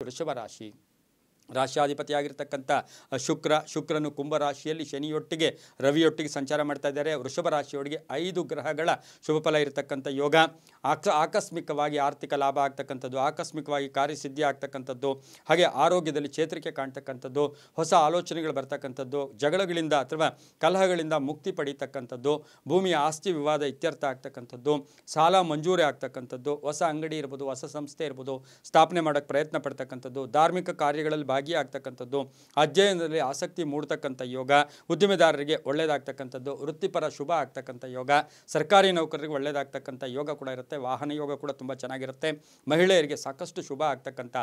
ವೃಷಭ ರಾಶಿ. ರಾಶಿಯಾಧಿಪತಿಯಾಗಿರ್ತಕ್ಕಂಥ ಶುಕ್ರನು ಕುಂಭರಾಶಿಯಲ್ಲಿ ಶನಿಯೊಟ್ಟಿಗೆ ರವಿಯೊಟ್ಟಿಗೆ ಸಂಚಾರ ಮಾಡ್ತಾ ಇದ್ದಾರೆ. ವೃಷಭ ರಾಶಿಯೊಳಗೆ 5 ಗ್ರಹಗಳ ಶುಭ ಫಲ ಇರತಕ್ಕಂಥ ಯೋಗ. ಆಕಸ್ಮಿಕವಾಗಿ ಆರ್ಥಿಕ ಲಾಭ ಆಗ್ತಕ್ಕಂಥದ್ದು, ಆಕಸ್ಮಿಕವಾಗಿ ಕಾರ್ಯಸಿದ್ಧಿ ಆಗ್ತಕ್ಕಂಥದ್ದು, ಹಾಗೆ ಆರೋಗ್ಯದಲ್ಲಿ ಚೇತರಿಕೆ ಕಾಣ್ತಕ್ಕಂಥದ್ದು, ಹೊಸ ಆಲೋಚನೆಗಳು ಬರ್ತಕ್ಕಂಥದ್ದು, ಜಗಳಗಳಿಂದ ಅಥವಾ ಕಲಹಗಳಿಂದ ಮುಕ್ತಿ ಪಡೀತಕ್ಕಂಥದ್ದು, ಭೂಮಿಯ ಆಸ್ತಿ ವಿವಾದ ಇತ್ಯರ್ಥ ಆಗ್ತಕ್ಕಂಥದ್ದು, ಸಾಲ ಮಂಜೂರಿ ಆಗ್ತಕ್ಕಂಥದ್ದು, ಹೊಸ ಅಂಗಡಿ ಇರ್ಬೋದು, ಹೊಸ ಸಂಸ್ಥೆ ಇರ್ಬೋದು, ಸ್ಥಾಪನೆ ಮಾಡೋಕ್ಕೆ ಪ್ರಯತ್ನ ಪಡ್ತಕ್ಕಂಥದ್ದು, ಧಾರ್ಮಿಕ ಕಾರ್ಯಗಳಲ್ಲಿ ಭಾಗಿಯಾಗ್ತಕ್ಕಂಥದ್ದು, ಅಧ್ಯಯನದಲ್ಲಿ ಆಸಕ್ತಿ ಮೂಡ್ತಕ್ಕಂಥ ಯೋಗ, ಉದ್ದಿಮೆದಾರರಿಗೆ ಒಳ್ಳೆಯದಾಗ್ತಕ್ಕಂಥದ್ದು, ವೃತ್ತಿಪರ ಶುಭ ಆಗ್ತಕ್ಕಂಥ ಯೋಗ, ಸರ್ಕಾರಿ ನೌಕರರಿಗೆ ಒಳ್ಳೆಯದಾಗ್ತಕ್ಕಂಥ ಯೋಗ ಕೂಡ ಇರುತ್ತೆ. ವಾಹನ ಯೋಗ ಕೂಡ ತುಂಬ ಚೆನ್ನಾಗಿರುತ್ತೆ. ಮಹಿಳೆಯರಿಗೆ ಸಾಕಷ್ಟು ಶುಭ ಆಗ್ತಕ್ಕಂಥ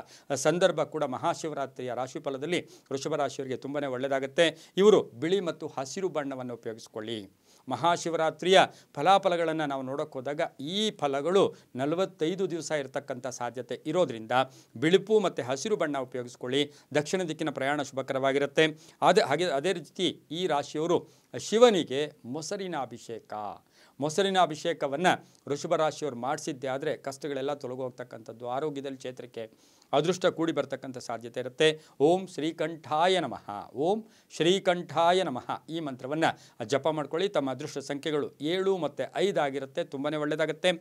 ಸಂದರ್ಭ ಕೂಡ ಮಹಾಶಿವರಾತ್ರಿಯ ರಾಶಿಫಲದಲ್ಲಿ ವೃಷಭ ರಾಶಿಯವರಿಗೆ ತುಂಬಾ ಒಳ್ಳೆಯದಾಗುತ್ತೆ. ಇವರು ಬಿಳಿ ಮತ್ತು ಹಸಿರು ಬಣ್ಣವನ್ನು ಉಪಯೋಗಿಸ್ಕೊಳ್ಳಿ. ಮಹಾಶಿವರಾತ್ರಿಯ ಫಲಾಫಲಗಳನ್ನು ನಾವು ನೋಡೋಕೆ ಹೋದಾಗ ಈ ಫಲಗಳು 45 ದಿವಸ ಇರತಕ್ಕಂಥ ಸಾಧ್ಯತೆ ಇರೋದ್ರಿಂದ ಬಿಳುಪು ಮತ್ತು ಹಸಿರು ಬಣ್ಣ ಉಪಯೋಗಿಸ್ಕೊಳ್ಳಿ. ದಕ್ಷಿಣ ದಿಕ್ಕಿನ ಪ್ರಯಾಣ ಶುಭಕರವಾಗಿರುತ್ತೆ. ಅದೇ ರೀತಿ ಈ ರಾಶಿಯವರು ಶಿವನಿಗೆ ಮೊಸರಿನ ಅಭಿಷೇಕವನ್ನು ವೃಷಭ ರಾಶಿಯವರು ಮಾಡಿಸಿದ್ದೆ ಆದರೆ ಕಷ್ಟಗಳೆಲ್ಲ ತೊಲಗೋಗ್ತಕ್ಕಂಥದ್ದು, ಆರೋಗ್ಯದಲ್ಲಿ ಚೇತರಿಕೆ, ಅದೃಷ್ಟ ಕೂಡಿ ಬರ್ತಕ್ಕಂಥ ಸಾಧ್ಯತೆ ಇರುತ್ತೆ. ಓಂ ಶ್ರೀಕಂಠಾಯ ನಮಃ, ಓಂ ಶ್ರೀಕಂಠಾಯ ನಮಃ ಈ ಮಂತ್ರವನ್ನು ಜಪ ಮಾಡ್ಕೊಳ್ಳಿ. ತಮ್ಮ ಅದೃಷ್ಟ ಸಂಖ್ಯೆಗಳು 7 ಮತ್ತು 5 ಆಗಿರುತ್ತೆ. ತುಂಬಾ ಒಳ್ಳೆಯದಾಗುತ್ತೆ.